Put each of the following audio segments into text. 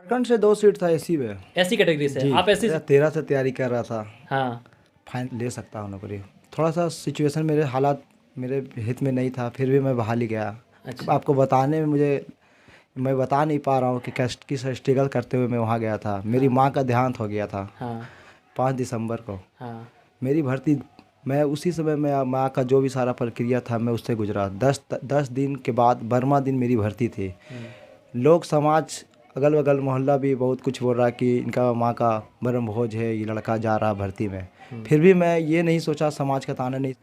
झारखंड से 2 सीट था एसी में। ऐसी कैटेगरी से जी, आप ऐसी 13 से तैयारी कर रहा था। हाँ फाइन ले सकता हूँ नौकरी। थोड़ा सा सिचुएशन मेरे हालात मेरे हित में नहीं था, फिर भी मैं बहाली गया। अच्छा आपको बताने में मैं बता नहीं पा रहा हूँ कि किस स्ट्रगल करते हुए मैं वहाँ गया था। मेरी माँ का देहांत हो गया था हाँ 5 दिसंबर को। हाँ मेरी भर्ती मैं उसी समय में माँ का जो भी सारा प्रक्रिया था मैं उससे गुजरा। 10 दिन के बाद 12वां दिन मेरी भर्ती थी। लोग समाज अगल बगल मोहल्ला भी बहुत कुछ बोल रहा है कि इनका माँ का ब्रह्म भोज है, ये लड़का जा रहा भर्ती में। फिर भी मैं ये नहीं सोचा, समाज का ताना नहीं।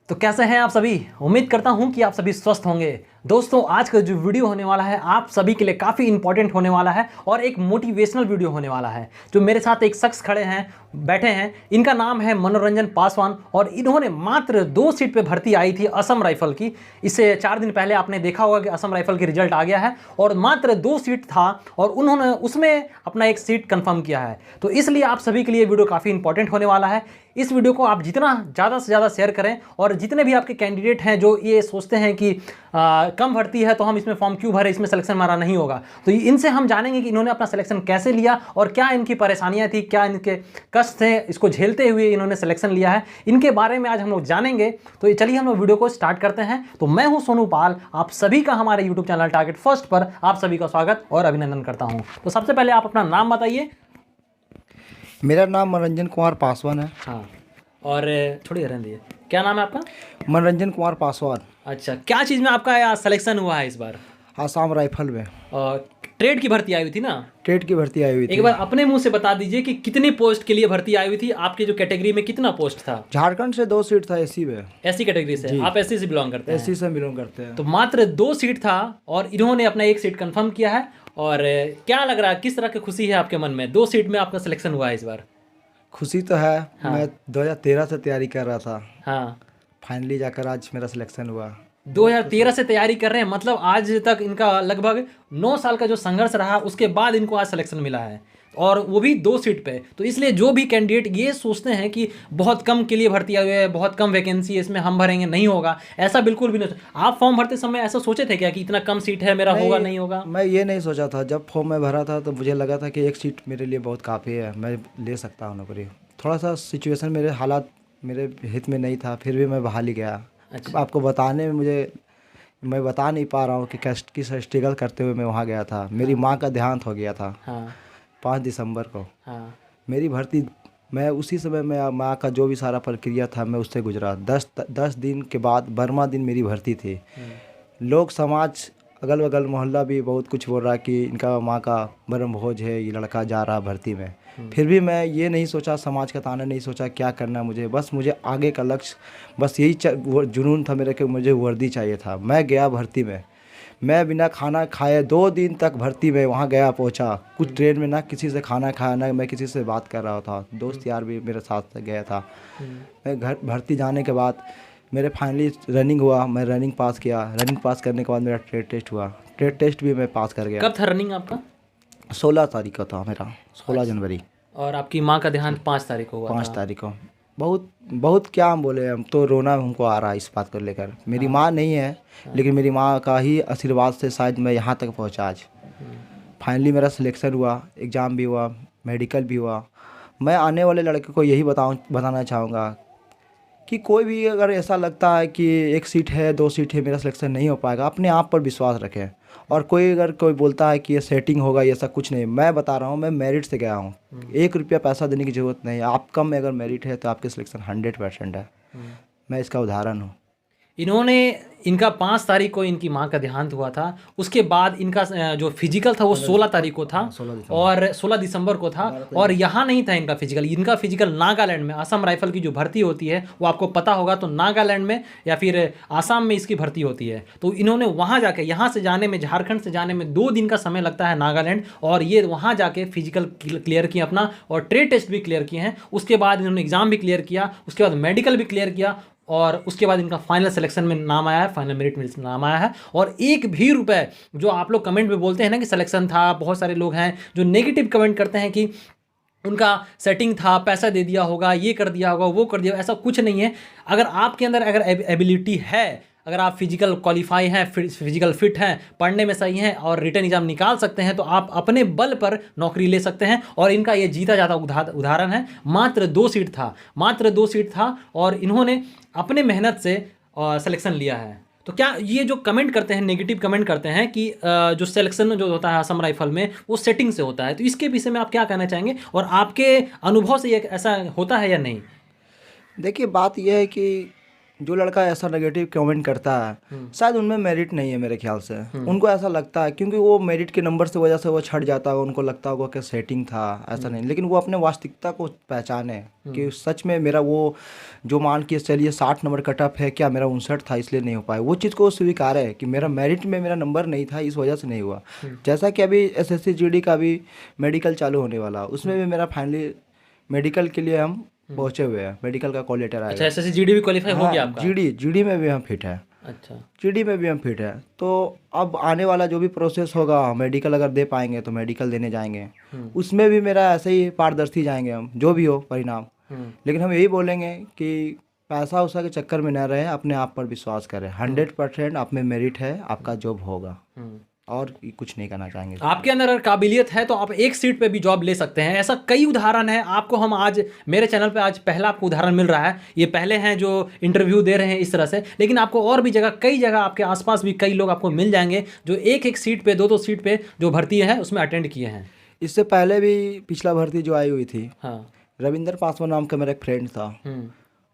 तो कैसे हैं आप सभी। उम्मीद करता हूं कि आप सभी स्वस्थ होंगे। दोस्तों आज का जो वीडियो होने वाला है आप सभी के लिए काफ़ी इंपॉर्टेंट होने वाला है और एक मोटिवेशनल वीडियो होने वाला है। जो मेरे साथ एक शख्स खड़े हैं बैठे हैं, इनका नाम है मनोरंजन पासवान और इन्होंने मात्र 2 सीट पे भर्ती आई थी असम राइफल की। इससे 4 दिन पहले आपने देखा होगा कि असम राइफल की रिजल्ट आ गया है और मात्र 2 सीट था और उन्होंने उसमें अपना एक सीट कंफर्म किया है। तो इसलिए आप सभी के लिए वीडियो काफ़ी इंपॉर्टेंट होने वाला है। इस वीडियो को आप जितना ज़्यादा से ज़्यादा शेयर करें और जितने भी आपके कैंडिडेट हैं जो ये सोचते हैं कि कम भर्ती है तो हम इसमें फॉर्म क्यों भरे, इसमें सिलेक्शन हमारा नहीं होगा, तो इनसे हम जानेंगे कि इन्होंने अपना सिलेक्शन कैसे लिया और क्या इनकी परेशानियां थी, क्या इनके कष्ट थे, इसको झेलते हुए इन्होंने सिलेक्शन लिया है। इनके बारे में आज हम लोग जानेंगे। तो चलिए हम लोग वीडियो को स्टार्ट करते हैं। तो मैं हूं सोनू पाल, आप सभी का हमारे यूट्यूब चैनल टारगेट फर्स्ट पर आप सभी का स्वागत और अभिनंदन करता हूँ। तो सबसे पहले आप अपना नाम बताइए। मेरा नाम मनोरंजन कुमार पासवान है। हाँ, और थोड़ी रहने दीजिए, क्या नाम है आपका? मनोरंजन कुमार पासवान। अच्छा, क्या चीज़ में आपका सिलेक्शन हुआ है इस बार? आसाम राइफल में और ट्रेड की भर्ती आई हुई थी ना? टेट की भर्ती आई हुई थी। एक बार अपने मुंह से बता दीजिए कि कितनी पोस्ट के लिए भर्ती आई हुई थी, आपके जो कैटेगरी में कितना पोस्ट था? झारखंड से 2 सीट था एसी में। ऐसी कैटेगरी से आप एससी से बिलोंग करते हैं? एसी से बिलोंग करते हैं। तो मात्र 2 सीट था और इन्होंने अपना एक सीट कंफर्म किया है। और क्या लग रहा है, किस तरह की खुशी है आपके मन में? 2 सीट में आपका सिलेक्शन हुआ है इस बार। खुशी तो है। हाँ। मैं 2013 से तैयारी कर रहा था, हाँ, फाइनली जाकर आज मेरा सिलेक्शन हुआ। 2013 से तैयारी कर रहे हैं, मतलब आज तक इनका लगभग 9 साल का जो संघर्ष रहा उसके बाद इनको आज सिलेक्शन मिला है और वो भी 2 सीट पे। तो इसलिए जो भी कैंडिडेट ये सोचते हैं कि बहुत कम के लिए भर्ती आई है, बहुत कम वैकेंसी है, इसमें हम भरेंगे, नहीं होगा, ऐसा बिल्कुल भी नहीं। आप फॉर्म भरते समय ऐसा सोचे थे क्या कि इतना कम सीट है, मेरा होगा नहीं होगा? मैं ये नहीं सोचा था। जब फॉर्म में भरा था तो मुझे लगा था कि एक सीट मेरे लिए बहुत काफ़ी है, मैं ले सकता हूँ नौकरी। थोड़ा सा सिचुएशन मेरे हालात मेरे हित में नहीं था, फिर भी मैं बहाली गया। अच्छा। आपको बताने में मैं बता नहीं पा रहा हूँ कि किस स्ट्रगल करते हुए मैं वहाँ गया था। मेरी माँ का देहांत हो गया था हाँ 5 दिसंबर को। हाँ मेरी भर्ती मैं उसी समय में माँ का जो भी सारा प्रक्रिया था मैं उससे गुजरा। 10 दिन के बाद 12वां दिन मेरी भर्ती थी। लोग समाज अगल बगल मोहल्ला भी बहुत कुछ बोल रहा है कि इनका माँ का ब्रह्म भोज है, ये लड़का जा रहा भर्ती में। फिर भी मैं ये नहीं सोचा, समाज का ताना नहीं सोचा, क्या करना है मुझे। बस मुझे आगे का लक्ष्य, बस यही वो जुनून था मेरे कि मुझे वर्दी चाहिए था। मैं गया भर्ती में। मैं बिना खाना खाए 2 दिन तक भर्ती में वहाँ गया पहुँचा। कुछ ट्रेन में ना किसी से खाना खाया, ना मैं किसी से बात कर रहा था। दोस्त यार भी मेरे साथ गया था। मैं घर भर्ती जाने के बाद मेरे फाइनली रनिंग हुआ। मैं रनिंग पास किया। रनिंग पास करने के बाद मेरा ट्रेड टेस्ट हुआ। ट्रेड टेस्ट भी मैं पास कर गया। कब था रनिंग आपका? 16 तारीख को था मेरा, 16 जनवरी। और आपकी माँ का देहांत 5 तारीख को हुआ 5 था। तारीख को। बहुत बहुत क्या हम बोले, हम तो रोना हमको आ रहा है इस बात को लेकर। मेरी माँ नहीं है, लेकिन मेरी माँ का ही आशीर्वाद से शायद मैं यहाँ तक पहुँचा आज। फाइनली मेरा सिलेक्शन हुआ, एग्ज़ाम भी हुआ, मेडिकल भी हुआ। मैं आने वाले लड़के को यही बताना चाहूँगा कि कोई भी अगर ऐसा लगता है कि एक सीट है, 2 सीट है, मेरा सिलेक्शन नहीं हो पाएगा, अपने आप पर विश्वास रखें। और अगर कोई बोलता है कि ये सेटिंग होगा, ये ऐसा कुछ नहीं। मैं बता रहा हूँ, मैं मेरिट से गया हूँ। 1 रुपया पैसा देने की ज़रूरत नहीं है। आप कम में अगर मेरिट है तो आपके सिलेक्शन 100% है। मैं इसका उदाहरण हूँ। इनका 5 तारीख को इनकी माँ का देहांत हुआ था। उसके बाद इनका जो फिजिकल था वो 16 तारीख को था 16 दिसंबर। और 16 दिसंबर को था। और यहाँ नहीं था इनका फिजिकल। इनका फिजिकल नागालैंड में, असम राइफल की जो भर्ती होती है वो आपको पता होगा, तो नागालैंड में या फिर आसाम में इसकी भर्ती होती है। तो इन्होंने वहाँ जाके, यहाँ से जाने में, झारखंड से जाने में 2 दिन का समय लगता है नागालैंड, और ये वहाँ जाके फिजिकल क्लियर किया अपना और ट्रेड टेस्ट भी क्लियर किए हैं। उसके बाद इन्होंने एग्जाम भी क्लियर किया, उसके बाद मेडिकल भी क्लियर किया और उसके बाद इनका फाइनल सिलेक्शन में नाम आया है, फाइनल मेरिट में नाम आया है। और 1 भी रुपए, जो आप लोग कमेंट में बोलते हैं ना कि सिलेक्शन था, बहुत सारे लोग हैं जो नेगेटिव कमेंट करते हैं कि उनका सेटिंग था, पैसा दे दिया होगा, ये कर दिया होगा, वो कर दिया, ऐसा कुछ नहीं है। अगर आपके अंदर अगर एबिलिटी है, अगर आप फिजिकल क्वालिफाई हैं, फिजिकल फिट हैं, पढ़ने में सही हैं और रिटर्न एग्जाम निकाल सकते हैं तो आप अपने बल पर नौकरी ले सकते हैं। और इनका ये जीता जाता उदाहरण है। मात्र 2 सीट था और इन्होंने अपने मेहनत से सिलेक्शन लिया है। तो क्या ये जो कमेंट करते हैं, नेगेटिव कमेंट करते हैं कि जो सिलेक्शन जो होता है असम राइफल में वो सेटिंग से होता है, तो इसके विषय में आप क्या कहना चाहेंगे और आपके अनुभव से ये ऐसा होता है या नहीं? देखिए, बात यह है कि जो लड़का ऐसा नेगेटिव कमेंट करता है शायद उनमें मेरिट नहीं है मेरे ख्याल से। उनको ऐसा लगता है क्योंकि वो मेरिट के नंबर से वजह से वो छट जाता होगा, उनको लगता होगा कि सेटिंग था, ऐसा नहीं। लेकिन वो अपने वास्तविकता को पहचाने कि सच में मेरा वो जो मान के चलिए 60 नंबर कट ऑफ है, क्या मेरा 59 था इसलिए नहीं हो पाया। वो चीज़ को स्वीकार है कि मेरा मेरिट में मेरा नंबर नहीं था, इस वजह से नहीं हुआ। जैसा कि अभी SSC GD का भी मेडिकल चालू होने वाला, उसमें भी मेरा फाइनली मेडिकल के लिए हम पहुंचे हुए हैं, मेडिकल का कॉल लेटर आएगा। अच्छा, SSC GD भी क्वालिफाई हो गया आपका? GD में भी हम फिट है। अच्छा, GD में भी हम फिट है। तो अब आने वाला जो भी प्रोसेस होगा, मेडिकल अगर दे पाएंगे तो मेडिकल देने जाएंगे, उसमें भी मेरा ऐसे ही पारदर्शी जाएंगे हम, जो भी हो परिणाम। लेकिन हम यही बोलेंगे कि पैसा उसा के चक्कर में न रहे, अपने आप पर विश्वास करें। 100% आप में मेरिट है, आपका जॉब होगा और कुछ नहीं करना चाहेंगे। आपके अंदर अगर काबिलियत है तो आप एक सीट पे भी जॉब ले सकते हैं। ऐसा कई उदाहरण है। आपको हम आज मेरे चैनल पे आज पहला आपको उदाहरण मिल रहा है। ये पहले हैं जो इंटरव्यू दे रहे हैं इस तरह से, लेकिन आपको और भी जगह, कई जगह आपके आसपास भी कई लोग आपको मिल जाएंगे जो एक सीट पे, दो सीट पे जो भर्ती है उसमें अटेंड किए हैं। इससे पहले भी पिछला भर्ती जो आई हुई थी, हाँ, रविंदर पासवान नाम का मेरा एक फ्रेंड था।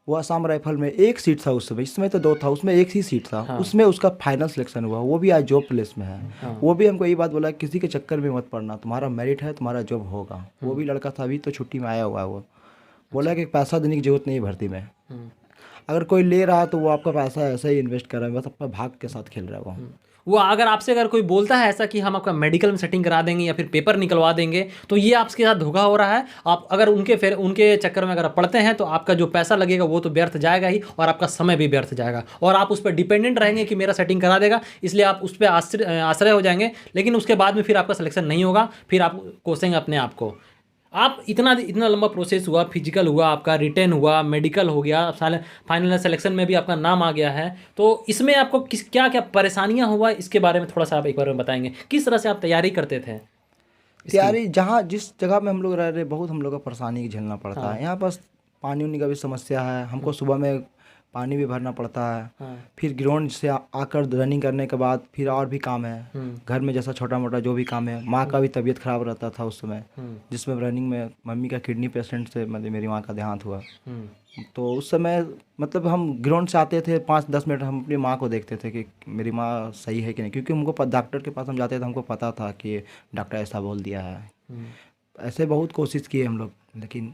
वो असम राइफल में एक सीट था उस समय, इस समय तो 2 था, उसमें एक ही सीट था। हाँ। उसमें उसका फाइनल सिलेक्शन हुआ, वो भी आज जॉब प्लेस में है। हाँ। वो भी हमको यही बात बोला, किसी के चक्कर में मत पड़ना, तुम्हारा मेरिट है, तुम्हारा जॉब होगा। वो भी लड़का था, अभी तो छुट्टी में आया हुआ है। वो बोला कि पैसा देने की जरूरत नहीं है भर्ती में, अगर कोई ले रहा है तो वो आपका पैसा ऐसे ही इन्वेस्ट कर रहा है, बस अपना भाग के साथ खेल रहा है वो अगर आपसे अगर कोई बोलता है ऐसा कि हम आपका मेडिकल में सेटिंग करा देंगे या फिर पेपर निकलवा देंगे, तो ये आपके साथ धोखा हो रहा है। आप अगर उनके चक्कर में अगर आप पढ़ते हैं तो आपका जो पैसा लगेगा वो तो व्यर्थ जाएगा ही, और आपका समय भी व्यर्थ जाएगा, और आप उस पर डिपेंडेंट रहेंगे कि मेरा सेटिंग करा देगा, इसलिए आप उस पर आश्रय हो जाएंगे। लेकिन उसके बाद में फिर आपका सिलेक्शन नहीं होगा, फिर आप कोसेंगे अपने आप को। आप इतना लंबा प्रोसेस हुआ, फिजिकल हुआ, आपका रिटर्न हुआ, मेडिकल हो गया, फाइनल सिलेक्शन में भी आपका नाम आ गया है, तो इसमें आपको क्या क्या परेशानियां हुआ, इसके बारे में थोड़ा सा आप एक बार में बताएंगे। किस तरह से आप तैयारी करते थे? तैयारी जिस जगह में हम लोग रह रहे, बहुत हम लोग को परेशानी झेलना पड़ता है। यहाँ पास पानी उनी का भी समस्या है, हमको सुबह में पानी भी भरना पड़ता है। हाँ। फिर ग्राउंड से आकर रनिंग करने के बाद फिर और भी काम है घर में, जैसा छोटा मोटा जो भी काम है। माँ का भी तबीयत खराब रहता था उस समय, जिसमें रनिंग में मम्मी का किडनी पेशेंट से मतलब मेरी माँ का देहांत हुआ। तो उस समय मतलब हम ग्राउंड से आते थे, 5-10 मिनट हम अपनी माँ को देखते थे कि मेरी माँ सही है कि नहीं, क्योंकि हमको डॉक्टर के पास हम जाते थे, हमको पता था कि डॉक्टर ऐसा बोल दिया है। ऐसे बहुत कोशिश की हम लोग, लेकिन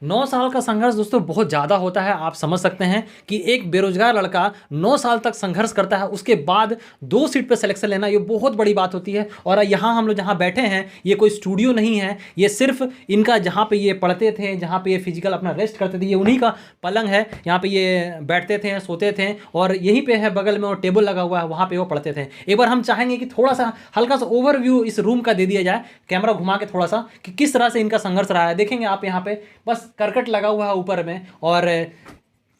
9 साल का संघर्ष दोस्तों बहुत ज़्यादा होता है। आप समझ सकते हैं कि एक बेरोजगार लड़का 9 साल तक संघर्ष करता है, उसके बाद 2 सीट पर सिलेक्शन लेना ये बहुत बड़ी बात होती है। और यहाँ हम लोग जहाँ बैठे हैं, ये कोई स्टूडियो नहीं है, ये सिर्फ इनका जहाँ पे ये पढ़ते थे, जहाँ पे ये फिजिकल अपना रेस्ट करते थे, ये उन्हीं का पलंग है। यहाँ पे ये बैठते थे, सोते थे, और यहीं पे है बगल में और टेबल लगा हुआ है, वहाँ पे वो पढ़ते थे। एक बार हम चाहेंगे कि थोड़ा सा हल्का सा ओवरव्यू इस रूम का दे दिया जाए, कैमरा घुमा के थोड़ा सा, कि किस तरह से इनका संघर्ष रहा है। देखेंगे आप यहाँ पे बस करकट लगा हुआ है ऊपर में, और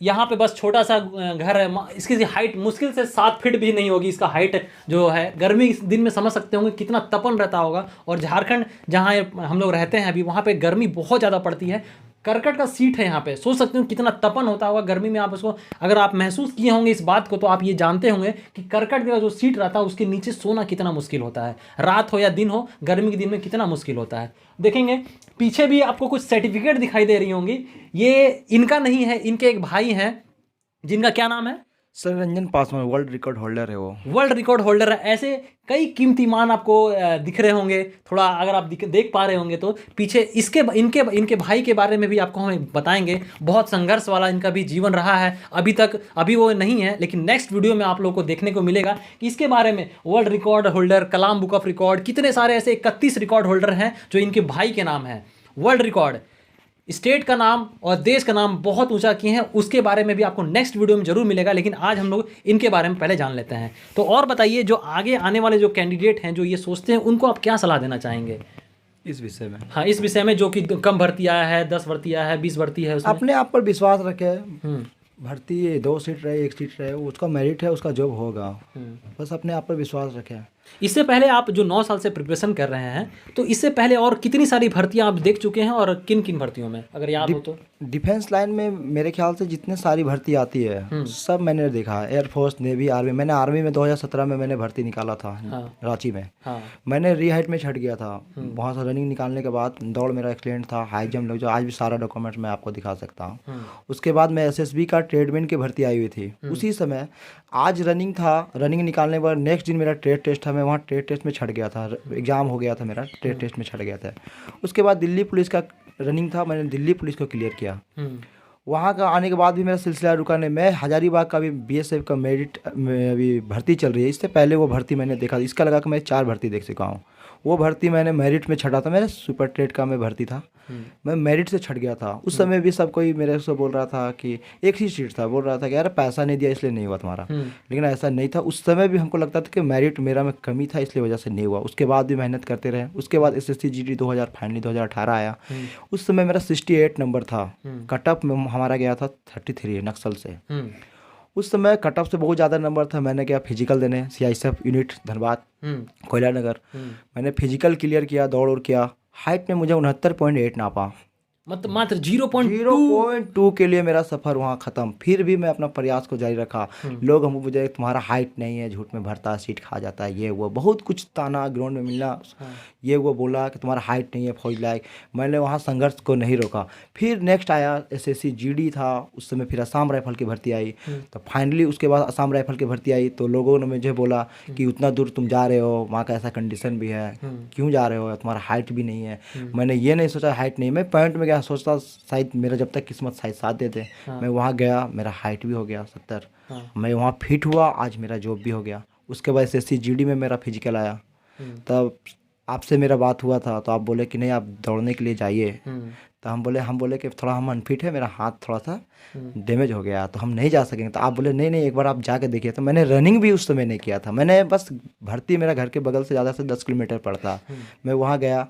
यहाँ पे बस छोटा सा घर है। इसकी हाइट मुश्किल से 7 फीट भी नहीं होगी इसका हाइट जो है। गर्मी इस दिन में समझ सकते होंगे कितना तपन रहता होगा, और झारखंड जहाँ हम लोग रहते हैं अभी, वहाँ पे गर्मी बहुत ज़्यादा पड़ती है। करकट का सीट है यहाँ पे, सोच सकते हो कितना तपन होता होगा गर्मी में। आप उसको अगर आप महसूस किए होंगे इस बात को, तो आप ये जानते होंगे कि करकट का जो सीट रहता है उसके नीचे सोना कितना मुश्किल होता है, रात हो या दिन हो, गर्मी के दिन में कितना मुश्किल होता है। देखेंगे पीछे भी आपको कुछ सर्टिफिकेट दिखाई दे रही होंगी, ये इनका नहीं है, इनके एक भाई हैं जिनका क्या नाम है, सररंजन पासवान, वर्ल्ड रिकॉर्ड होल्डर है वो, वर्ल्ड रिकॉर्ड होल्डर है। ऐसे कई कीमती मान आपको दिख रहे होंगे, थोड़ा अगर आप देख पा रहे होंगे तो पीछे इनके भाई के बारे में भी आपको हम बताएंगे। बहुत संघर्ष वाला इनका भी जीवन रहा है। अभी वो नहीं है, लेकिन नेक्स्ट वीडियो में आप लोगों को देखने को मिलेगा कि इसके बारे में world record holder, Kalam book of record, कितने सारे ऐसे 31 रिकॉर्ड होल्डर हैं जो इनके भाई के नाम है। वर्ल्ड रिकॉर्ड, स्टेट का नाम और देश का नाम बहुत ऊंचा किए हैं, उसके बारे में भी आपको नेक्स्ट वीडियो में जरूर मिलेगा। लेकिन आज हम लोग इनके बारे में पहले जान लेते हैं। तो और बताइए, जो आगे आने वाले जो कैंडिडेट हैं जो ये सोचते हैं, उनको आप क्या सलाह देना चाहेंगे इस विषय में? हाँ, इस विषय में जो कि कम भर्ती आया है, 10 भर्ती आया है, 20 भर्ती है, अपने आप पर विश्वास रखे, भर्ती 2 सीट रहे 1 सीट रहे, उसका मेरिट है, उसका जॉब होगा। बस अपने आप पर विश्वास रखें। इससे पहले आप जो 9 साल से प्रिपरेशन कर रहे हैं, तो इससे पहले और कितनी सारी भर्तियां आप देख चुके हैं और किन किन भर्तियों में, अगर याद हो तो? डिफेंस लाइन में मेरे ख्याल से जितने सारी भर्ती आती है सब मैंने देखा है। Air force, navy, army. मैंने आर्मी में 2017 में मैंने भर्ती निकाला था। रांची में। मैंने रीहाइट में छट गया था। वहाँ से रनिंग निकालने के बाद दौड़ मेरा एक्सीलेंट था, हाई जंप, जो आज भी सारा डॉक्यूमेंट्स मैं आपको दिखा सकता हूँ। उसके बाद मैं SSB का ट्रेडमैन की भर्ती आई हुई थी उसी समय। आज रनिंग था, रनिंग निकालने के बाद नेक्स्ट दिन मेरा ट्रेड टेस्ट था, मैं वहाँ ट्रेड टेस्ट में छट गया था। एग्ज़ाम हो गया था मेरा, ट्रेड टेस्ट में छट गया था। उसके बाद दिल्ली पुलिस का रनिंग था, मैंने दिल्ली पुलिस को क्लियर किया। वहाँ का आने के बाद भी मेरा सिलसिला रुका नहीं। मैं हजारीबाग का भी BSF का मेरिट में अभी भर्ती चल रही है। इससे पहले वो भर्ती मैंने देखा, इसका लगा कि मैं 4 भर्ती देख चुका हूँ। वो भर्ती मैंने मेरिट में छटा था। मेरा सुपर ट्रेड का मैं भर्ती था, मैं मेरिट से छट गया था। उस समय भी सब कोई मेरे से बोल रहा था कि एक ही सीट था, बोल रहा था कि यार पैसा नहीं दिया इसलिए नहीं हुआ तुम्हारा। लेकिन ऐसा नहीं था। उस समय भी हमको लगता था कि मेरिट मेरा में कमी था, इसलिए वजह से नहीं हुआ। उसके बाद भी मेहनत करते रहे। उसके बाद SSC GD 2018 आया। उस समय मेरा 68 नंबर था। कटअप में हमारा गया था 33 नक्सल से। उस समय कटअप से बहुत ज़्यादा नंबर था। मैंने गया फिजिकल देने, CISF यूनिट धनबाद, कोयला नगर। मैंने फिजिकल क्लियर किया, दौड़ किया। हाइट में मुझे 69.8 नापा, मतलब मात्र 0.2 के लिए मेरा सफ़र वहाँ ख़त्म। फिर भी मैं अपना प्रयास को जारी रखा। लोग हमको मुझे तुम्हारा हाइट नहीं है, झूठ में भरता, सीट खा जाता है, ये वो बहुत कुछ ताना ग्राउंड में मिलना। ये वो बोला कि तुम्हारा हाइट नहीं है फौज लायक। मैंने वहाँ संघर्ष को नहीं रोका। फिर नेक्स्ट आया SSC GD था उस समय। फिर असम राइफल की भर्ती आई। तो फाइनली उसके बाद असम राइफल की भर्ती आई तो लोगों ने मुझे बोला कि उतना दूर तुम जा रहे हो, वहाँ का ऐसा कंडीशन भी है, क्यों जा रहे हो, तुम्हारा हाइट भी नहीं है। मैंने ये नहीं सोचा हाइट नहीं, मैं पॉइंट में गया, सोचता शायद मेरा जब तक किस्मत शायद साथ देते। मैं वहाँ गया, मेरा हाइट भी हो गया 70। मैं वहाँ फिट हुआ, आज मेरा जॉब भी हो गया। उसके बाद SSC GD में मेरा फिजिकल आया। तब आपसे मेरा बात हुआ था तो आप बोले कि नहीं आप दौड़ने के लिए जाइए। तो हम बोले कि थोड़ा हम अनफिट है, मेरा हाथ थोड़ा सा डैमेज हो गया तो हम नहीं जा सकेंगे। तो आप बोले नहीं एक बार आप जाके देखिए। तो मैंने रनिंग भी उस समय नहीं किया था। मैंने बस भर्ती मेरा घर के बगल से ज़्यादा से 10 किलोमीटर पड़ता। मैं वहाँ गया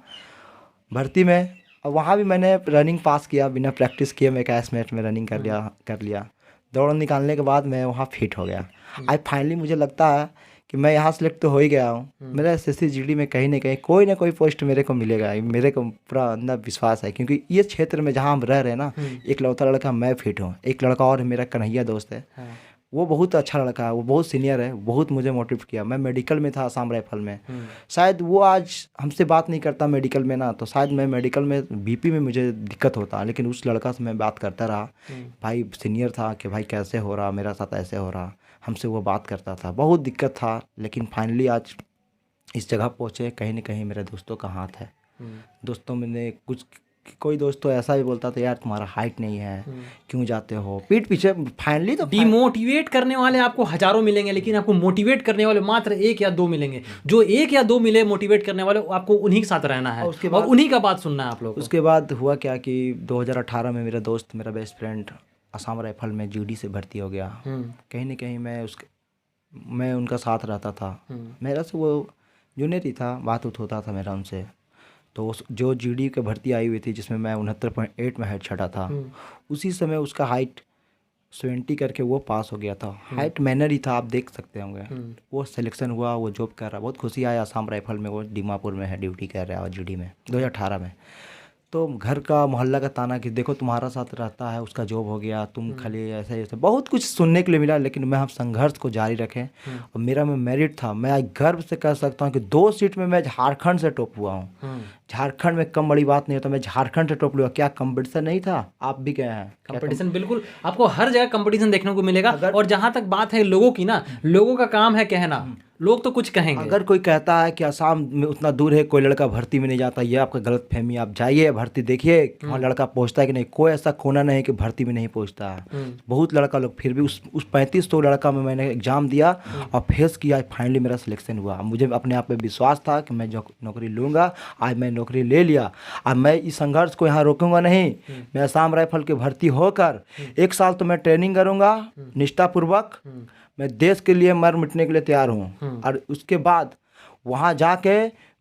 भर्ती में, और वहाँ भी मैंने रनिंग पास किया बिना प्रैक्टिस किए। मैं 21 मिनट में रनिंग कर लिया। दौड़ निकालने के बाद मैं वहाँ फिट हो गया। आज फाइनली मुझे लगता है कि मैं यहाँ सेलेक्ट तो हो ही गया हूँ। मेरा SSC GD में कहीं ना कोई पोस्ट मेरे को मिलेगा, मेरे को पूरा अंदर विश्वास है। क्योंकि ये क्षेत्र में जहाँ हम रह रहे हैं ना, एक लौता लड़का मैं फिट हूँ। एक लड़का और मेरा कन्हैया दोस्त है, वो बहुत अच्छा लड़का है, वो बहुत सीनियर है, बहुत मुझे मोटिवेट किया। मैं मेडिकल में था असम राइफल में। शायद वो आज हमसे बात नहीं करता मेडिकल में ना, तो शायद मैं मेडिकल में BP में मुझे दिक्कत होता। लेकिन उस लड़का से मैं बात करता रहा। भाई सीनियर था कि भाई कैसे हो रहा, मेरा साथ ऐसे हो रहा, हमसे वो बात करता था। बहुत दिक्कत था, लेकिन फाइनली आज इस जगह पहुँचे। कहीं ना कहीं मेरे दोस्तों का हाथ है। दोस्तों में कुछ कोई दोस्त तो ऐसा भी बोलता था यार तुम्हारा हाइट नहीं है, क्यों जाते हो, पीठ पीछे। फाइनली तो डिमोटिवेट करने वाले आपको हजारों मिलेंगे, लेकिन आपको मोटिवेट करने वाले मात्र 1 या 2 मिलेंगे। जो 1 या 2 मिले मोटिवेट करने वाले, आपको उन्हीं के साथ रहना है और उन्हीं का बात सुनना है आप लोग। उसके बाद हुआ क्या कि 2018 में मेरा दोस्त, मेरा बेस्ट फ्रेंड असम राइफल में GD से भर्ती हो गया। कहीं ना कहीं मैं उनका साथ रहता था। मेरा से वो जूनियर ही था, बात होता था मेरा उनसे। तो जो GD की भर्ती आई हुई थी जिसमें मैं 69.8 में हाइट छटा था, उसी समय उसका हाइट 70 करके वो पास हो गया था। हाइट मैनर ही था, आप देख सकते होंगे। वो सिलेक्शन हुआ, वो जॉब कर रहा, बहुत खुशी आया। असम राइफल में वो दीमापुर में है, ड्यूटी कर रहा है GD में 2018 में। तो घर का मोहल्ला का ताना कि देखो तुम्हारा साथ रहता है, उसका जॉब हो गया, तुम खाली ऐसे ऐसे, बहुत कुछ सुनने के लिए मिला। लेकिन मैं हम संघर्ष को जारी रखें और मेरा में मेरिट था। मैं आज गर्व से कह सकता हूँ कि 2 सीट में मैं झारखंड से टॉप हुआ हूँ। झारखंड में कम बड़ी बात नहीं होता, मैं झारखंड से टॉप हुआ। क्या कंपटीशन नहीं था? आप भी गए हैं कंपटीशन? बिल्कुल, आपको हर जगह कंपटीशन देखने को मिलेगा। और जहाँ तक बात है लोगों की ना, लोगों का काम है कहना, लोग तो कुछ कहेंगे। अगर कोई कहता है कि असम में उतना दूर है, कोई लड़का भर्ती में नहीं जाता, ये आपका गलत फहमी। आप जाइए भर्ती देखिए, वहाँ लड़का पहुँचता है कि नहीं। कोई ऐसा खोना नहीं है कि भर्ती में नहीं पहुँचता है, बहुत लड़का लोग। फिर भी उस 3500 लड़का में मैंने एग्ज़ाम दिया और फेस किया। फाइनली मेरा सिलेक्शन हुआ। मुझे अपने आप पे विश्वास था कि मैं जो नौकरी लूँगा, आज मैं नौकरी ले लिया। अब मैं इस संघर्ष को यहाँ रोकूंगा नहीं। मैं असम राइफल के भर्ती होकर 1 साल तो मैं ट्रेनिंग करूँगा निष्ठापूर्वक। मैं देश के लिए मर मिटने के लिए तैयार हूँ। और उसके बाद वहाँ जाके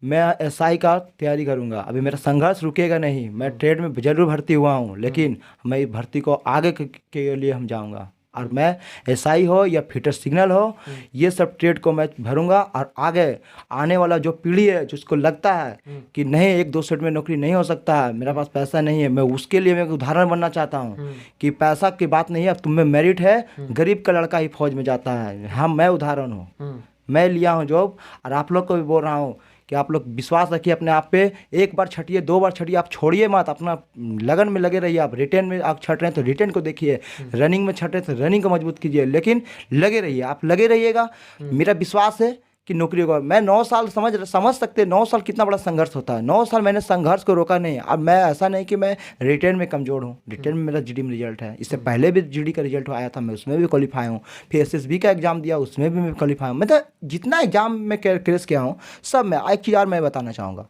मैं SI का तैयारी करूँगा। अभी मेरा संघर्ष रुकेगा नहीं। मैं ट्रेड में जरूर भर्ती हुआ हूँ, लेकिन मैं इस भर्ती को आगे के लिए हम जाऊँगा। और मैं एसआई हो या फिटर सिग्नल हो, ये सब ट्रेड को मैं भरूंगा। और आगे आने वाला जो पीढ़ी है जिसको लगता है कि नहीं 1-2 सेट में नौकरी नहीं हो सकता है, मेरा पास पैसा नहीं है, मैं उसके लिए मैं एक उदाहरण बनना चाहता हूँ कि पैसा की बात नहीं है, अब तुम में मेरिट है, गरीब का लड़का ही फौज में जाता है। हाँ, मैं उदाहरण हूँ, मैं लिया हूँ जॉब। और आप लोग को भी बोल रहा हूँ कि आप लोग विश्वास रखिए अपने आप पे, एक बार छटिए, 2 बार छटिए, आप छोड़िए मत, अपना लगन में लगे रहिए। आप रिटेन में आप छट रहे हैं तो रिटेन को देखिए, रनिंग में छट रहे हैं तो रनिंग को मजबूत कीजिए, लेकिन लगे रहिए, आप लगे रहिएगा। मेरा विश्वास है कि नौकरी होगा। मैं 9 साल समझ सकते हैं 9 साल कितना बड़ा संघर्ष होता है। 9 साल मैंने संघर्ष को रोका नहीं। अब मैं ऐसा नहीं कि मैं रिटेन में कमज़ोर हूँ, रिटेन में मेरा जीडी में रिजल्ट है, इससे पहले भी जीडी का रिजल्ट आया था, मैं उसमें भी क्वालिफाई हूँ। फिर एसएसबी का एग्ज़ाम दिया, उसमें भी मैं क्वालिफाई हूँ। मतलब जितना एग्ज़ाम में क्रेस किया हूँ सब में। एक चीज़ और मैं बताना चाहूँगा,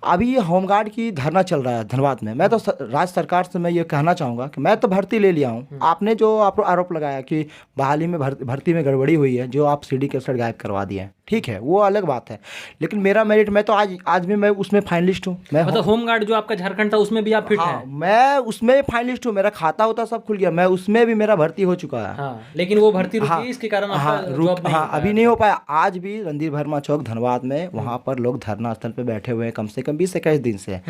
अभी होमगार्ड की धरना चल रहा है धनबाद में। मैं तो राज्य सरकार से मैं ये कहना चाहूँगा कि मैं तो भर्ती ले लिया हूँ। आपने जो आरोप लगाया कि बहाली में भर्ती में गड़बड़ी हुई है, जो आप सीडी कैसेट गायब करवा दिए हैं, ठीक है, वो अलग बात है, लेकिन मेरा मेरिट, मैं तो आज भी मैं उसमें फाइनलिस्ट हूँ। मैं मतलब होमगार्ड जो आपका झारखंड था उसमें भी आप फिट हाँ, हैं? मैं उसमें फाइनलिस्ट हूँ, मेरा खाता होता सब खुल गया, मैं उसमें भी मेरा भर्ती हो चुका है। हाँ, लेकिन वो भर्ती रुकी हाँ, इसके कारण हाँ, आपका जॉब नहीं हो पाया। अभी नहीं हो पाया। आज भी रणधीर वर्मा चौक धनबाद में वहाँ पर लोग धरना स्थल पे बैठे हुए हैं, कम से कम 20-21 दिन से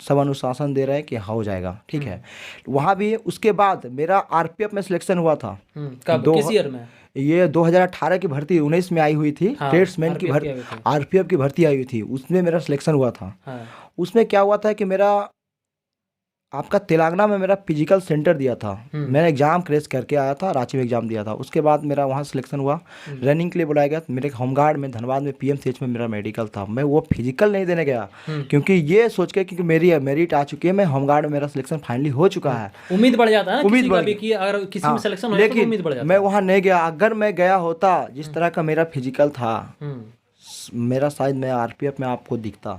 सब अनुशासन दे रहे हैं कि हो जाएगा, ठीक है। वहाँ भी उसके बाद मेरा आरपीएफ में सिलेक्शन हुआ था। कब, किस ईयर में? ये 2018 की भर्ती 19 में आई हुई थी। हाँ, ट्रेड्समैन की भर्ती, आरपीएफ की भर्ती आई हुई थी, उसमें मेरा सिलेक्शन हुआ था। हाँ। उसमें क्या हुआ था कि मेरा आपका तेलंगाना में मेरा फिजिकल सेंटर दिया था, मैंने एग्ज़ाम क्रैश करके आया था, रांची में एग्ज़ाम दिया था। उसके बाद मेरा वहाँ सिलेक्शन हुआ, रनिंग के लिए बुलाया गया। मेरे होमगार्ड में धनबाद में पीएमसीएच में मेरा मेडिकल था, मैं वो फिजिकल नहीं देने गया क्योंकि ये सोच के क्योंकि मेरी मेरिट आ चुकी है, मैं होमगार्ड में मेरा सिलेक्शन फाइनली हो चुका है। उम्मीद बढ़ जाता है ना, उम्मीद किसी का भी कि अगर किसी में सिलेक्शन हो तो उम्मीद बढ़ जाता है। मैं वहाँ नहीं गया। अगर मैं गया होता, जिस तरह का मेरा फिजिकल था, मेरा शायद मैं आरपीएफ में आपको दिखता,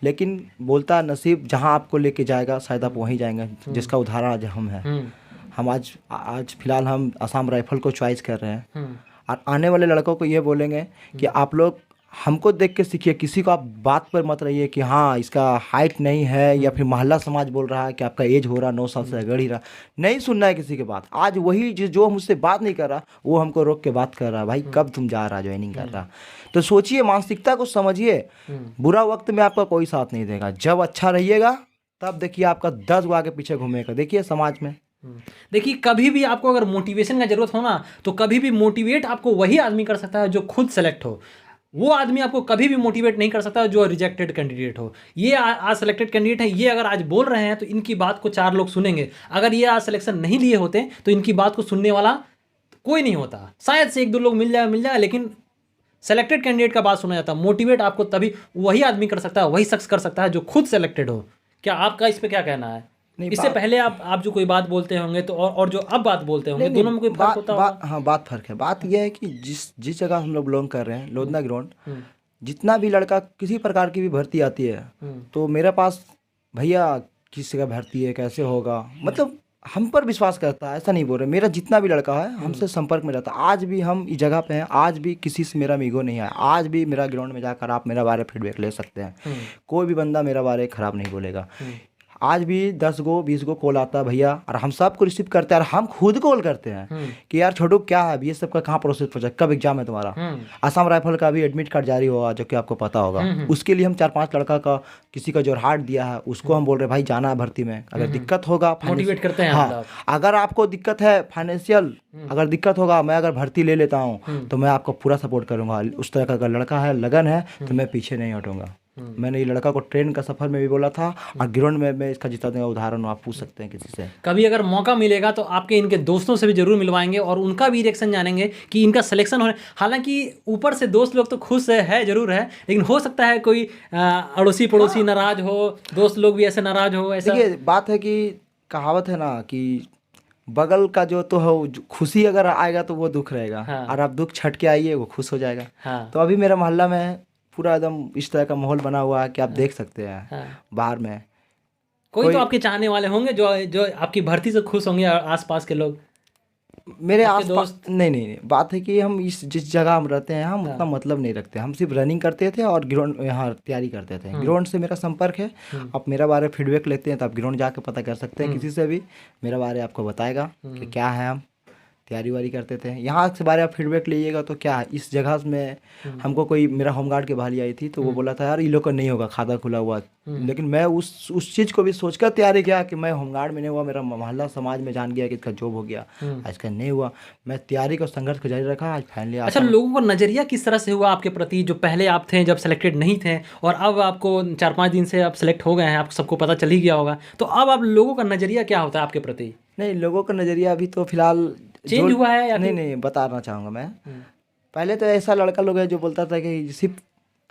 लेकिन बोलता नसीब जहां आपको लेके जाएगा शायद आप वहीं जाएंगे, जिसका उदाहरण आज हम हैं। हम आज फिलहाल हम असम राइफल को चॉइस कर रहे हैं और आने वाले लड़कों को ये बोलेंगे कि आप लोग हमको देख के सीखिए, किसी को आप बात पर मत रहिए कि हाँ इसका हाइट नहीं है, या फिर मोहल्ला समाज बोल रहा है कि आपका एज हो रहा 9 साल से अगड़ ही रहा, नहीं सुनना है किसी की बात। आज वही जो मुझसे बात नहीं कर रहा वो हमको रोक के बात कर रहा है, भाई कब तुम जा रहा ज्वाइनिंग कर रहा। तो सोचिए, मानसिकता को समझिए। बुरा वक्त में आपका कोई साथ नहीं देगा, जब अच्छा रहिएगा तब देखिए आपका 10 गो आगे पीछे घूमेगा। देखिए समाज में, देखिए कभी भी आपको अगर मोटिवेशन का जरूरत हो ना, तो कभी भी मोटिवेट आपको वही आदमी कर सकता है जो खुद सेलेक्ट हो। वो आदमी आपको कभी भी मोटिवेट नहीं कर सकता जो रिजेक्टेड कैंडिडेट हो। ये आज सेलेक्टेड कैंडिडेट है, ये अगर आज बोल रहे हैं तो इनकी बात को 4 लोग सुनेंगे। अगर ये आज सिलेक्शन नहीं लिए होते तो इनकी बात को सुनने वाला कोई नहीं होता। शायद से 1-2 लोग मिल जाए, लेकिन सेलेक्टेड कैंडिडेट का बात सुना जाता। मोटिवेट आपको तभी वही आदमी कर सकता है, वही शख्स कर सकता है जो खुद सेलेक्टेड हो। क्या आपका इस पे क्या कहना है? इससे पहले आप जो कोई बात बोलते होंगे तो और जो अब बात बोलते होंगे, दोनों में कोई फर्क होता होगा? हाँ, बात फर्क है। बात यह है कि जिस जगह हम लोग बिलोंग कर रहे हैं, लोधना ग्राउंड, जितना भी लड़का किसी प्रकार की भी भर्ती आती है तो मेरे पास भैया किस जगह भर्ती है, कैसे होगा, मतलब हम पर विश्वास करता है। ऐसा नहीं बोल रहे, मेरा जितना भी लड़का है हमसे संपर्क में रहता है। आज भी हम इस जगह पे हैं, आज भी किसी से मेरा ईगो नहीं है। आज भी मेरा ग्राउंड में जाकर आप मेरा बारे फीडबैक ले सकते हैं, कोई भी बंदा मेरा बारे खराब नहीं बोलेगा। आज भी 10 गो 20 गो कॉल आता है भैया, और हम सबको रिसीव करते हैं और हम खुद कॉल करते हैं कि यार छोटू क्या है ये सब का कहाँ प्रोसेस पहुंचा, कब एग्जाम है तुम्हारा। असम राइफल का भी एडमिट कार्ड जारी हुआ जो कि आपको पता होगा, उसके लिए हम 4-5 लड़का का किसी का जो हार्ट दिया है उसको हम बोल रहे भाई जाना है भर्ती में, अगर दिक्कत होगा मोटिवेट करते हैं। हाँ, अगर आपको दिक्कत है फाइनेंशियल, अगर दिक्कत होगा, मैं अगर भर्ती ले लेता हूँ तो मैं आपको पूरा सपोर्ट करूँगा। उस तरह का अगर लड़का है, लगन है, तो मैं पीछे नहीं हटूंगा। मैंने ये लड़का को ट्रेन का सफर में भी बोला था और ग्राउंड में मैं इसका जिता दूंगा। उदाहरण आप पूछ सकते हैं किसी से। कभी अगर मौका मिलेगा तो आपके इनके दोस्तों से भी जरूर मिलवाएंगे और उनका भी रिएक्शन जानेंगे कि इनका सिलेक्शन होने, हालांकि ऊपर से दोस्त लोग तो खुश है जरूर है, लेकिन हो सकता है कोई अड़ोसी पड़ोसी नाराज हो, दोस्त लोग भी ऐसे नाराज हो। ऐसा देखिए बात है कि कहावत है ना कि बगल का जो तो हो, खुशी अगर आएगा तो वो दुख रहेगा। हाँ। और आप दुख छट के आइए वो खुश हो जाएगा। हाँ। तो अभी मेरा मोहल्ला में पूरा एकदम इस तरह का माहौल बना हुआ है कि आप देख सकते हैं। हाँ। बाहर में कोई तो आपके चाहने वाले होंगे जो आपकी भर्ती से खुश होंगे, आसपास के लोग, मेरे आसपास। नहीं, बात है कि हम जिस जगह हम रहते हैं हम उतना मतलब नहीं रखते। हम सिर्फ रनिंग करते थे और ग्राउंड यहाँ तैयारी करते थे। ग्राउंड से मेरा संपर्क है। आप मेरा बारे फीडबैक लेते हैं तो आप ग्राउंड जाके पता कर सकते हैं, किसी से भी मेरा बारे आपको बताएगा कि क्या है हम। तैयारी वारी करते थे। यहाँ से बारे आप फीडबैक लीजिएगा तो क्या है, इस जगह में हमको कोई मेरा होमगार्ड के भाली आई थी तो वो बोला था यार ये लोग का नहीं होगा खाता खुला हुआ, लेकिन मैं उस चीज़ को भी सोचकर तैयारी किया कि मैं होमगार्ड में नहीं हुआ, मेरा मोहल्ला समाज में जान गया कि इसका जॉब हो गया, आज का नहीं हुआ। मैं तैयारी का संघर्ष को जारी रखा, आज फाइनली। अच्छा, लोगों का नज़रिया किस तरह से हुआ आपके प्रति, जो पहले आप थे जब सेलेक्टेड नहीं थे और अब आपको 4-5 दिन से आप सेलेक्ट हो गए हैं, आपको सबको पता चल ही गया होगा, तो अब आप लोगों का नज़रिया क्या होता है आपके प्रति? नहीं, लोगों का नज़रिया अभी तो फिलहाल चेंज हुआ है या नहीं बताना चाहूँगा मैं। पहले तो ऐसा लड़का लोग है जो बोलता था कि सिर्फ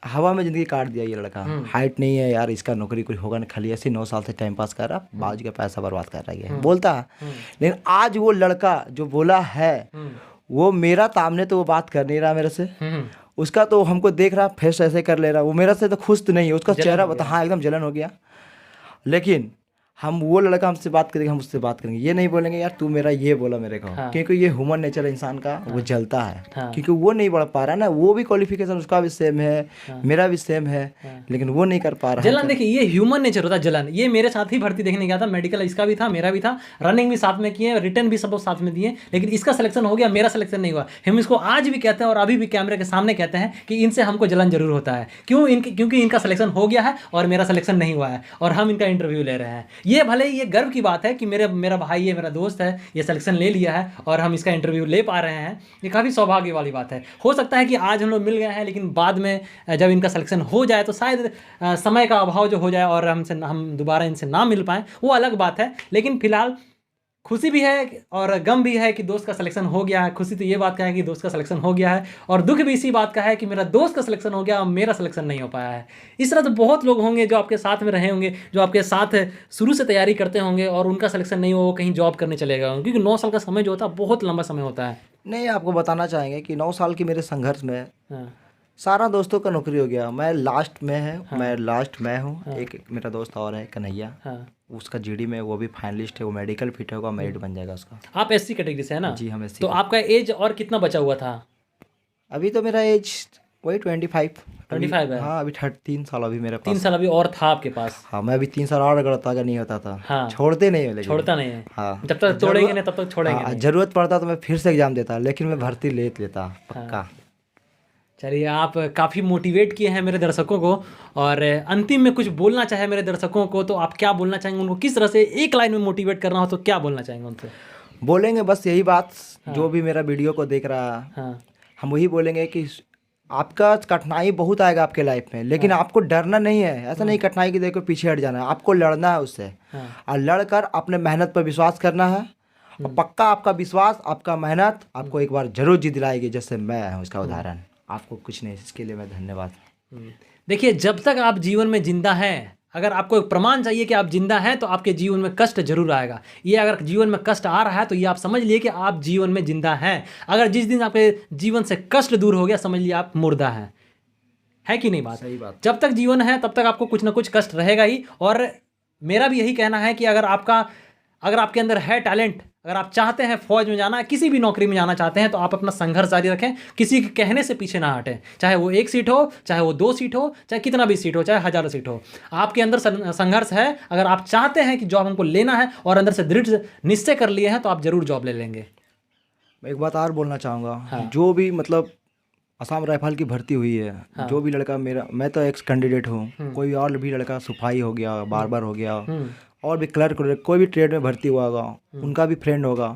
हवा में ज़िंदगी काट दिया ये लड़का, हाइट नहीं है यार, इसका नौकरी कोई होगा नहीं, खाली ऐसे 9 साल से टाइम पास कर रहा, बाजू का पैसा बर्बाद कर रहा है, बोलता है। लेकिन आज वो लड़का जो बोला है वो मेरा सामने तो वो बात कर नहीं रहा मेरे से, उसका तो हमको देख रहा फेस ऐसे कर ले रहा, वो मेरे से तो खुश तो नहीं है, उसका चेहरा बता, हाँ एकदम जलन हो गया। लेकिन हम वो लड़का हमसे बात करेंगे, हम उससे बात करेंगे, ये नहीं बोलेंगे यार तू मेरा ये बोला मेरे को, क्योंकि ये ह्यूमन नेचर इंसान का वो जलता है, क्योंकि वो नहीं बढ़ पा रहा ना, वो भी क्वालिफिकेशन उसका भी सेम है, मेरा भी सेम है, लेकिन वो नहीं कर पा रहा। जलन देखिए, ये ह्यूमन नेचर होता है जलन। ये मेरे साथ ही भर्ती देखने गया था, मेडिकल इसका भी था, मेरा भी था, रनिंग भी साथ में किए, रिटर्न भी सब साथ में दिए, लेकिन इसका सिलेक्शन हो गया, मेरा सिलेक्शन नहीं हुआ। हम इसको आज भी कहते हैं और अभी भी कैमरे के सामने कहते हैं कि इनसे हमको जलन जरूर होता है। क्योंकि इनका सिलेक्शन हो गया है और मेरा सिलेक्शन नहीं हुआ है और हम इनका इंटरव्यू ले रहे हैं। ये भले ये गर्व की बात है कि मेरा भाई है, मेरा दोस्त है, ये सिलेक्शन ले लिया है और हम इसका इंटरव्यू ले पा रहे हैं, ये काफ़ी सौभाग्य वाली बात है। हो सकता है कि आज हम लोग मिल गए हैं, लेकिन बाद में जब इनका सिलेक्शन हो जाए तो शायद समय का अभाव जो हो जाए और हम दोबारा इनसे ना मिल पाएँ, वो अलग बात है। लेकिन फिलहाल खुशी भी है और गम भी है कि दोस्त का सिलेक्शन हो गया है। खुशी तो ये बात का है कि दोस्त का सिलेक्शन हो गया है, और दुख भी इसी बात का है कि मेरा दोस्त का सिलेक्शन हो गया और मेरा सिलेक्शन नहीं हो पाया है। इस तरह तो बहुत लोग होंगे जो आपके साथ में रहे होंगे, जो आपके साथ शुरू से तैयारी करते होंगे और उनका सिलेक्शन नहीं हो, वो कहीं जॉब करने चले गए होंगे, क्योंकि 9 साल का समय जो होता है बहुत लंबा समय होता है। नहीं, आपको बताना चाहेंगे कि 9 साल के मेरे संघर्ष में सारा दोस्तों का नौकरी हो गया, मैं लास्ट में हूँ। एक मेरा दोस्त और है कन्हैया, उसका जीडी में वो भी फाइनलिस्ट है, वो मेडिकल फिट होगा, मेरिट बन जाएगा उसका। आप एससी कैटेगरी से है ना? जी, हम एससी। तो आपका एज और कितना बचा हुआ था? अभी तो मेरा एज वही 25 है। हाँ, अभी 3 साल अभी मेरे पास। 3 साल अभी और था आपके पास? हाँ, मैं अभी 3 साल और करता अगर नहीं होता था। हाँ, छोड़ते नहीं है, छोड़ता नहीं है। हाँ, जब तक तोड़ेंगे नहीं तब तक छोड़ेंगे नहीं। जरूरत पड़ता तो मैं फिर से एग्जाम देता, लेकिन मैं भर्ती लेता पक्का। चलिए, आप काफ़ी मोटिवेट किए हैं मेरे दर्शकों को, और अंतिम में कुछ बोलना चाहे मेरे दर्शकों को तो आप क्या बोलना चाहेंगे? उनको किस तरह से एक लाइन में मोटिवेट करना हो तो क्या बोलना चाहेंगे उनसे? बोलेंगे बस यही बात, जो भी मेरा वीडियो को देख रहा है, हम वही बोलेंगे कि आपका कठिनाई बहुत आएगा आपके लाइफ में, लेकिन आपको डरना नहीं है। ऐसा नहीं कठिनाई की देखो पीछे हट जाना है, आपको लड़ना है उससे, और लड़कर अपने मेहनत पर विश्वास करना है, और पक्का आपका विश्वास, आपका मेहनत आपको एक बार जरूर जीत दिलाएगी, जैसे मैं हूँ इसका उदाहरण। आपको कुछ नहीं, इसके लिए मैं धन्यवाद। देखिए, जब तक आप जीवन में जिंदा हैं, अगर आपको एक प्रमाण चाहिए कि आप जिंदा हैं, तो आपके जीवन में कष्ट जरूर आएगा। ये अगर जीवन में कष्ट आ रहा है तो ये आप समझ लिए कि आप जीवन में जिंदा हैं। अगर जिस दिन आपके जीवन से कष्ट दूर हो गया, समझ लिए आप मुर्दा हैं। है कि नहीं बात? सही बात। जब तक जीवन है तब तक आपको कुछ ना कुछ कष्ट रहेगा ही। और मेरा भी यही कहना है कि अगर आपके अंदर है टैलेंट, अगर आप चाहते हैं फौज में जाना, किसी भी नौकरी में जाना चाहते हैं, तो आप अपना संघर्ष जारी रखें, किसी के कहने से पीछे ना हटें। चाहे वो 1 सीट हो, चाहे वो 2 सीट हो, चाहे कितना भी सीट हो, चाहे 1000 सीट हो, आपके अंदर संघर्ष है। अगर आप चाहते हैं कि जॉब हमको लेना है और अंदर से दृढ़ निश्चय कर लिए हैं, तो आप जरूर जॉब ले लेंगे। मैं एक बात और बोलना चाहूँगा, जो भी मतलब असम राइफल की भर्ती हुई है, जो भी लड़का मैं तो एक्स कैंडिडेट हूँ, कोई और भी लड़का सिपाही हो गया, बार्बर हो गया, और भी क्लर्क, कोई भी ट्रेड में भर्ती हुआ होगा, उनका भी फ्रेंड होगा,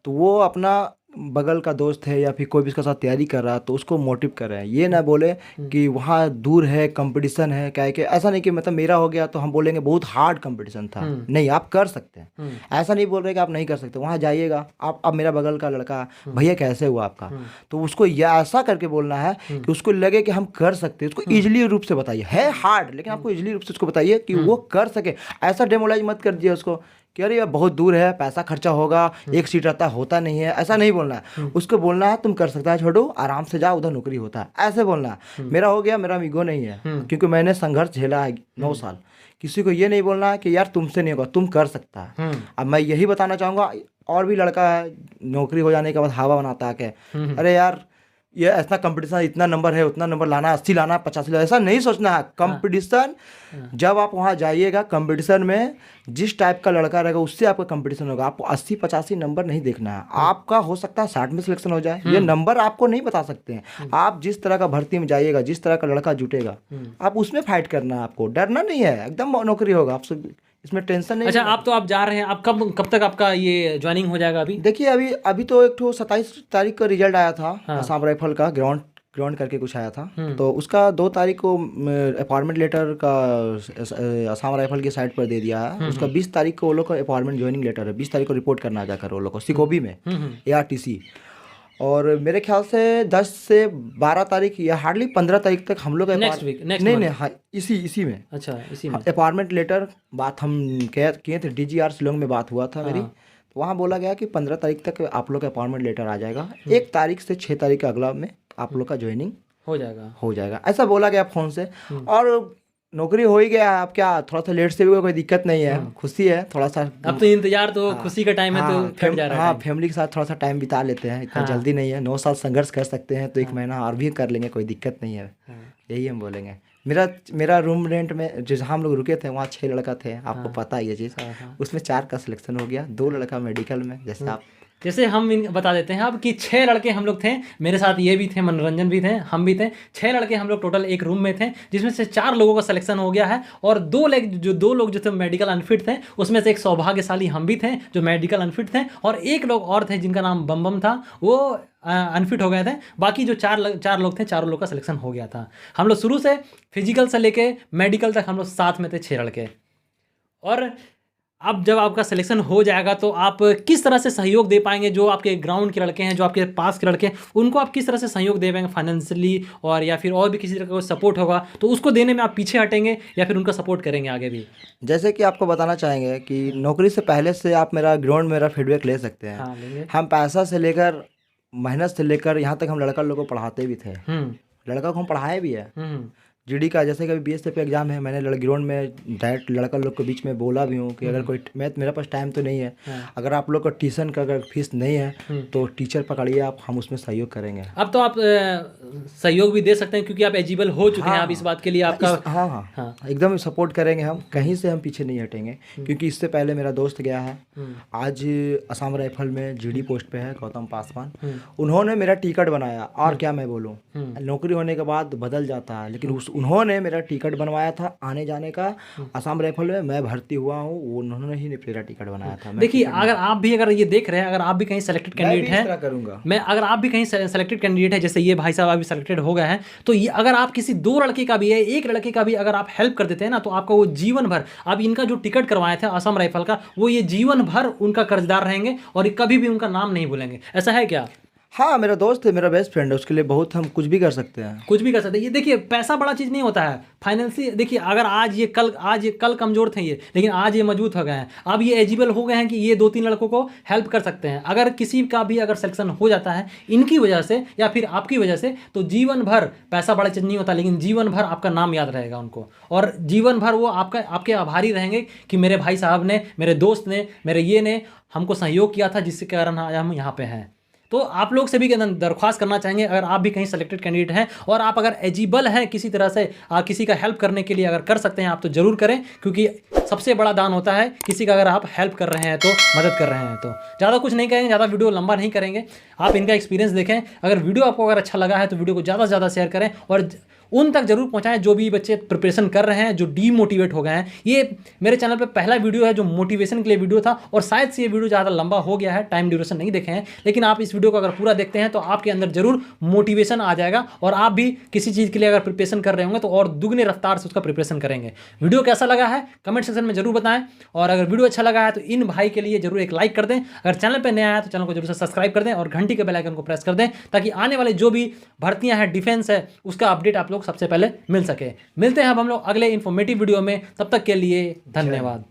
तो वो अपना बगल का दोस्त है या फिर कोई भी इसके साथ तैयारी कर रहा है तो उसको मोटिव कर रहे हैं। ये ना बोले कि वहाँ दूर है, कंपटीशन है, क्या है कि ऐसा नहीं कि मतलब मेरा हो गया तो हम बोलेंगे बहुत हार्ड कंपटीशन था। नहीं, आप कर सकते हैं, ऐसा नहीं बोल रहे कि आप नहीं कर सकते। वहाँ जाइएगा आप, अब मेरा बगल का लड़का, भैया कैसे हुआ आपका, तो उसको ऐसा करके बोलना है कि उसको लगे कि हम कर सकते हैं। उसको ईजिली रूप से बताइए, है हार्ड लेकिन आपको ईजिली रूप से उसको बताइए कि वो कर सके। ऐसा डेमोलाइज मत कर दिए उसको कि अरे यार बहुत दूर है, पैसा खर्चा होगा, 1 सीट रहता होता नहीं है, ऐसा नहीं बोलना है। उसको बोलना है तुम कर सकता है, छोड़ो आराम से जाओ, उधर नौकरी होता है, ऐसे बोलना है। मेरा हो गया, मेरा ईगो नहीं है, क्योंकि मैंने संघर्ष झेला है 9 साल। किसी को ये नहीं बोलना है कि यार तुमसे नहीं होगा, तुम कर सकता है। अब मैं यही बताना चाहूँगा, और भी लड़का है नौकरी हो जाने के बाद हवा बनाता है कि अरे यार ये ऐसा कंपटीशन, इतना नंबर है, उतना नंबर लाना, 80 लाना, 85 लाना, ऐसा नहीं सोचना है। कंपटीशन जब आप वहाँ जाइएगा, कंपटीशन में जिस टाइप का लड़का रहेगा उससे आपका कंपटीशन होगा। आपको 80-85 नंबर नहीं देखना है। आपका हो सकता है 60 में सिलेक्शन हो जाए, ये नंबर आपको नहीं बता सकते हैं। आप जिस तरह का भर्ती में जाइएगा, जिस तरह का लड़का जुटेगा, आप उसमें फाइट करना है। आपको डरना नहीं है, एकदम नौकरी होगा आपसे, इसमें टेंशन नहीं। अच्छा, आप जा रहे हैं, आप कब तक आपका ये ज्वाइनिंग हो जाएगा? अभी देखिए, अभी तो एक 27 तारीख का रिजल्ट आया था। आसाम राइफल का ग्राउंड करके कुछ आया था, तो उसका 2 तारीख को अपॉइंटमेंट लेटर का आसाम राइफल की साइट पर दे दिया है। उसका 20 तारीख को वो लोग का अपॉइंटमेंट ज्वाइनिंग लेटर है। 20 तारीख को रिपोर्ट करना आ जाकर वो लोग को सिकोबी में, ARTC। और मेरे ख्याल से 10 से 12 तारीख या हार्डली 15 तारीख तक हम लोग नहीं, हाँ, इसी में। अच्छा, इसी में अपॉइंटमेंट लेटर बात हम किए थे। DGR शिलोंग में बात हुआ था मेरी, तो वहाँ बोला गया कि 15 तारीख तक आप लोग का अपॉइंटमेंट लेटर आ जाएगा। 1 तारीख से 6 तारीख के अगला में आप लोग का ज्वाइनिंग हो जाएगा, ऐसा बोला गया फ़ोन से। और नौकरी हो ही गया। आप क्या, थोड़ा सा लेट से भी कोई दिक्कत नहीं है, खुशी है थोड़ा सा। अब तो इंतजार, तो खुशी का टाइम है, तो कट जा रहा है। हाँ, फैमिली के साथ थोड़ा सा टाइम बिता लेते हैं, इतना जल्दी नहीं है। 9 साल संघर्ष कर सकते हैं, तो 1 महीना और भी कर लेंगे, कोई दिक्कत नहीं है। यही हम बोलेंगे। मेरा रूम रेंट में जहाँ हम लोग रुके थे, वहाँ 6 लड़का थे, आपको पता है ये चीज़। उसमें 4 का सिलेक्शन हो गया, 2 लड़का मेडिकल में। जैसे हम बता देते हैं अब कि 6 लड़के हम लोग थे, मेरे साथ ये भी थे, मनोरंजन भी थे, हम भी थे। 6 लड़के हम लोग टोटल एक रूम में थे, जिसमें से 4 लोगों का सिलेक्शन हो गया है। और 2 लोग जो थे मेडिकल अनफिट थे, उसमें से एक सौभाग्यशाली हम भी थे जो मेडिकल अनफिट थे, और 1 लोग और थे जिनका नाम बम था, वो अनफिट हो गए थे। बाकी जो 4 लोग थे, 4 लोग का सिलेक्शन हो गया था। हम लोग शुरू से फिजिकल से लेके मेडिकल तक हम लोग साथ में थे, 6 लड़के। और अब जब आपका सिलेक्शन हो जाएगा तो आप किस तरह से सहयोग दे पाएंगे? जो आपके ग्राउंड के लड़के हैं, जो आपके पास के लड़के हैं, उनको आप किस तरह से सहयोग दे पाएंगे फाइनेंशियली, और या फिर और भी किसी तरह का सपोर्ट होगा तो उसको देने में आप पीछे हटेंगे या फिर उनका सपोर्ट करेंगे आगे भी? जैसे कि आपको बताना चाहेंगे कि नौकरी से पहले से आप मेरा फीडबैक ले सकते हैं। हाँ, लेंगे। हम पैसा से लेकर, मेहनत से लेकर, यहाँ तक हम लड़का लोग को पढ़ाते भी थे। लड़का को हम पढ़ाए भी है। GD का, जैसे कि BSF एग्जाम है, मैंने ग्राउंड में डायरेक्ट लड़का लोग के बीच में बोला भी हूँ कि अगर कोई मेरे पास टाइम तो नहीं है, अगर आप लोग का ट्यूशन का अगर फीस नहीं है तो टीचर पकड़िए आप, हम उसमें सहयोग करेंगे। अब तो आप सहयोग भी दे सकते हैं क्योंकि आप एलिजिबल हो चुके हैं। आप इस बात के लिए आपका हाँ, एकदम सपोर्ट करेंगे हम, कहीं से हम पीछे नहीं हटेंगे। क्योंकि इससे पहले मेरा दोस्त गया है, आज असम राइफल में GD पोस्ट पे है, गौतम पासवान। उन्होंने मेरा टिकट बनाया, और क्या मैं बोलूँ, नौकरी होने के बाद बदल जाता है, लेकिन उन्होंने मेरा टिकट बनवाया था आने जाने का आसाम राइफल में। मैं भर्ती हुआ हूँ, उन्होंने ही मेरा टिकट बनाया था। देखिए, अगर ये देख रहे हैं, अगर आप भी कहीं सेलेक्टेड कैंडिडेट हैं, करूँगा मैं, अगर आप भी कहीं सेलेक्टेड कैंडिडेट है, जैसे ये भाई साहब अभी सेलेक्टेड हो गए हैं, तो ये अगर आप किसी 2 लड़के का भी है, 1 लड़के का भी अगर आप हेल्प कर देते हैं ना, तो आपका वो जीवन भर, अब इनका जो टिकट करवाया था असम राइफल का, वो ये जीवन भर उनका कर्जदार रहेंगे और कभी भी उनका नाम नहीं भूलेंगे। ऐसा है क्या? हाँ, मेरा दोस्त है, मेरा बेस्ट फ्रेंड है, उसके लिए बहुत हम कुछ भी कर सकते हैं। ये देखिए, पैसा बड़ा चीज़ नहीं होता है। फाइनेंशियली देखिए, अगर आज ये कल कमज़ोर थे ये, लेकिन आज ये मजबूत हो गए हैं। अब ये एलिजिबल हो गए हैं कि ये 2-3 लड़कों को हेल्प कर सकते हैं। अगर किसी का भी अगर सिलेक्शन हो जाता है इनकी वजह से या फिर आपकी वजह से, तो जीवन भर, पैसा बड़ा चीज़ नहीं होता, लेकिन जीवन भर आपका नाम याद रहेगा उनको, और जीवन भर वो आपके आभारी रहेंगे कि मेरे भाई साहब ने, मेरे दोस्त ने, मेरे ये ने हमको सहयोग किया था, जिसके कारण आज हम यहाँ पे हैं। तो आप लोग से भी दरख्वास्त करना चाहेंगे, अगर आप भी कहीं सेलेक्टेड कैंडिडेट हैं और आप अगर एलिजिबल हैं किसी तरह से, किसी का हेल्प करने के लिए अगर कर सकते हैं आप, तो ज़रूर करें। क्योंकि सबसे बड़ा दान होता है किसी का अगर आप हेल्प कर रहे हैं, तो मदद कर रहे हैं। तो ज़्यादा कुछ नहीं कहेंगे, ज़्यादा वीडियो लंबा नहीं करेंगे, आप इनका एक्सपीरियंस देखें। अगर वीडियो आपको अगर अच्छा लगा है तो वीडियो को ज़्यादा से ज़्यादा शेयर करें और उन तक जरूर पहुंचाएं जो भी बच्चे प्रिपरेशन कर रहे हैं, जो डीमोटिवेट हो गए हैं। ये मेरे चैनल पे पहला वीडियो है जो मोटिवेशन के लिए वीडियो था, और शायद से ये वीडियो ज़्यादा लंबा हो गया है, टाइम ड्यूरेशन नहीं देखे हैं, लेकिन आप इस वीडियो को अगर पूरा देखते हैं तो आपके अंदर जरूर मोटिवेशन आ जाएगा और आप भी किसी चीज़ के लिए अगर प्रिपरेशन कर रहे होंगे तो और दुगने रफ्तार से उसका प्रिपरेशन करेंगे। वीडियो कैसा लगा है कमेंट सेक्शन में जरूर बताएं, और अगर वीडियो अच्छा लगा है तो इन भाई के लिए जरूर एक लाइक कर दें। अगर चैनल पर नया है तो चैनल को जरूर से सब्सक्राइब कर दें और घंटी के बेल आइकन को प्रेस कर दें, ताकि आने वाले जो भी भर्तियां हैं, डिफेंस है, उसका अपडेट आप लोग सबसे पहले मिल सके। मिलते हैं अब हम लोग अगले इन्फॉर्मेटिव वीडियो में, तब तक के लिए धन्यवाद।